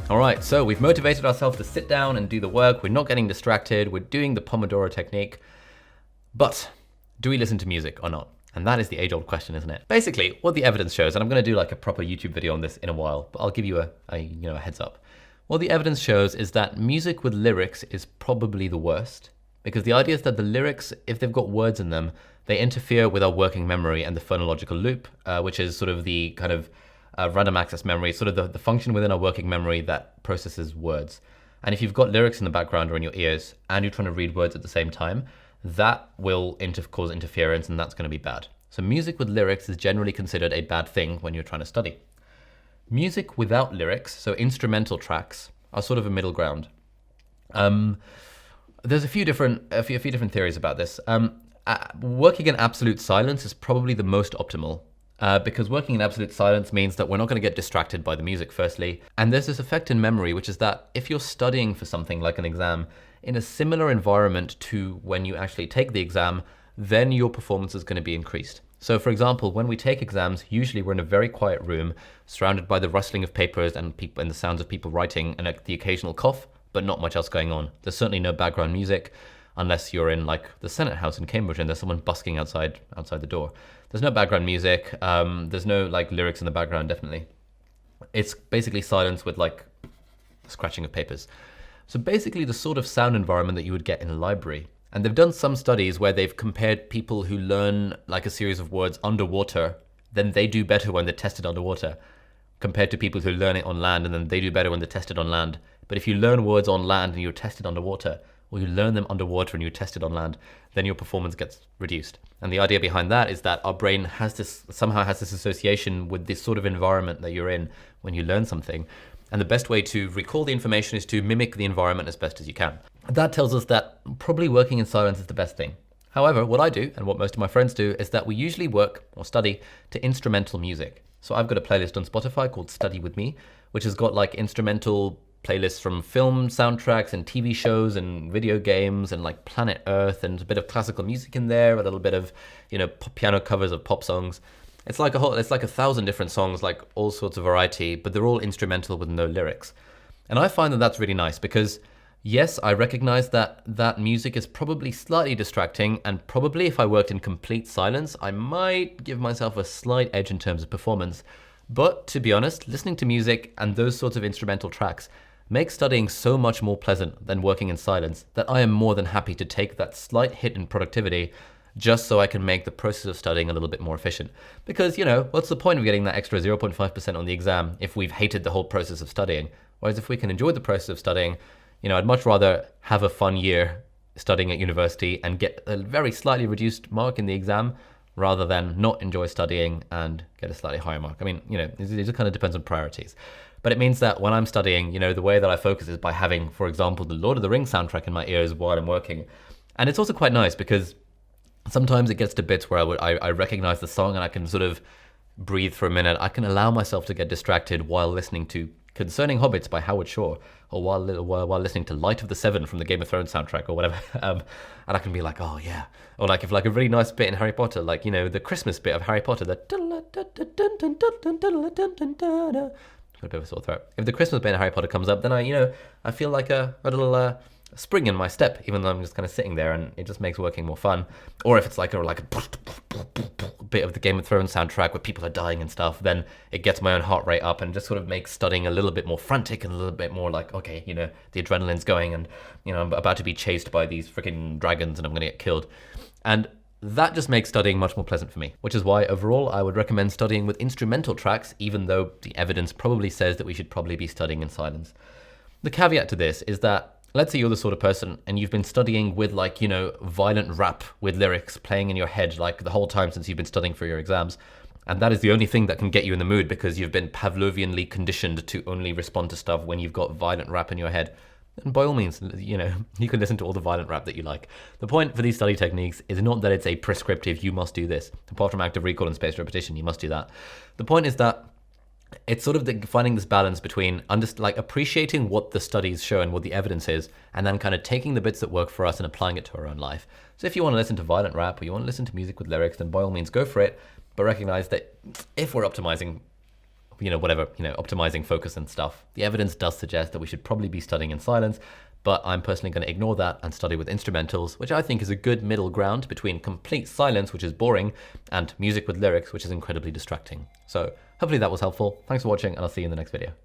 All right, so we've motivated ourselves to sit down and do the work. We're not getting distracted. We're doing the Pomodoro technique. But do we listen to music or not? And that is the age-old question, isn't it? Basically, what the evidence shows, and I'm going to do like a proper YouTube video on this in a while, but I'll give you a heads up. What the evidence shows is that music with lyrics is probably the worst, because the idea is that the lyrics, if they've got words in them, they interfere with our working memory and the phonological loop, which is sort of the kind of random access memory, sort of the function within our working memory that processes words. And if you've got lyrics in the background or in your ears, and you're trying to read words at the same time, that will cause interference, and that's going to be bad. So music with lyrics is generally considered a bad thing when you're trying to study. Music without lyrics, so instrumental tracks, are sort of a middle ground. There's a few different theories about this. Working in absolute silence is probably the most optimal, because working in absolute silence means that we're not going to get distracted by the music, firstly. And there's this effect in memory, which is that if you're studying for something like an exam in a similar environment to when you actually take the exam, then your performance is going to be increased. So for example, when we take exams, usually we're in a very quiet room, surrounded by the rustling of papers and the sounds of people writing and the occasional cough, but not much else going on. There's certainly no background music, unless you're in like the Senate House in Cambridge and there's someone busking outside the door. There's no background music. There's no like lyrics in the background, definitely. It's basically silence with like scratching of papers. So basically the sort of sound environment that you would get in a library. And they've done some studies where they've compared people who learn like a series of words underwater, then they do better when they're tested underwater, compared to people who learn it on land, and then they do better when they're tested on land. But if you learn words on land and you're tested underwater, or you learn them underwater and you're tested on land, then your performance gets reduced. And the idea behind that is that our brain somehow has this association with this sort of environment that you're in when you learn something. And the best way to recall the information is to mimic the environment as best as you can. That tells us that probably working in silence is the best thing. However, what I do, and what most of my friends do, is that we usually work or study to instrumental music. So I've got a playlist on Spotify called Study With Me, which has got like instrumental playlists from film soundtracks and TV shows and video games and like Planet Earth, and a bit of classical music in there, a little bit of, piano covers of pop songs. It's like 1,000 different songs, like all sorts of variety, but they're all instrumental with no lyrics. And I find that that's really nice because, yes, I recognize that music is probably slightly distracting, and probably if I worked in complete silence, I might give myself a slight edge in terms of performance. But to be honest, listening to music and those sorts of instrumental tracks makes studying so much more pleasant than working in silence that I am more than happy to take that slight hit in productivity just so I can make the process of studying a little bit more efficient. Because, what's the point of getting that extra 0.5% on the exam if we've hated the whole process of studying? Whereas if we can enjoy the process of studying, I'd much rather have a fun year studying at university and get a very slightly reduced mark in the exam rather than not enjoy studying and get a slightly higher mark. I mean, it just kind of depends on priorities. But it means that when I'm studying, the way that I focus is by having, for example, the Lord of the Rings soundtrack in my ears while I'm working. And it's also quite nice because sometimes it gets to bits where I recognize the song and I can sort of breathe for a minute. I can allow myself to get distracted while listening to Concerning Hobbits by Howard Shore, or while listening to Light of the Seven from the Game of Thrones soundtrack or whatever. And I can be like, oh yeah. Or like if like a really nice bit in Harry Potter, like, the Christmas bit of Harry Potter, the got a bit of a sore throat. If the Christmas bit in Harry Potter comes up, then I feel like a little spring in my step, even though I'm just kind of sitting there, and it just makes working more fun. Or if it's like a bit of the Game of Thrones soundtrack where people are dying and stuff, then it gets my own heart rate up and just sort of makes studying a little bit more frantic and a little bit more like, okay, the adrenaline's going and, I'm about to be chased by these freaking dragons and I'm going to get killed. And that just makes studying much more pleasant for me, which is why overall I would recommend studying with instrumental tracks, even though the evidence probably says that we should probably be studying in silence. The caveat to this is that, let's say you're the sort of person and you've been studying with like, violent rap with lyrics playing in your head like the whole time since you've been studying for your exams. And that is the only thing that can get you in the mood because you've been Pavlovianly conditioned to only respond to stuff when you've got violent rap in your head. And by all means, you can listen to all the violent rap that you like. The point for these study techniques is not that it's a prescriptive, you must do this. Apart from active recall and spaced repetition, you must do that. The point is that it's sort of finding this balance between appreciating what the studies show and what the evidence is, and then kind of taking the bits that work for us and applying it to our own life. So if you want to listen to violent rap or you want to listen to music with lyrics, then by all means go for it. But recognize that if we're optimizing whatever, optimizing focus and stuff. The evidence does suggest that we should probably be studying in silence, but I'm personally going to ignore that and study with instrumentals, which I think is a good middle ground between complete silence, which is boring, and music with lyrics, which is incredibly distracting. So hopefully that was helpful. Thanks for watching, and I'll see you in the next video.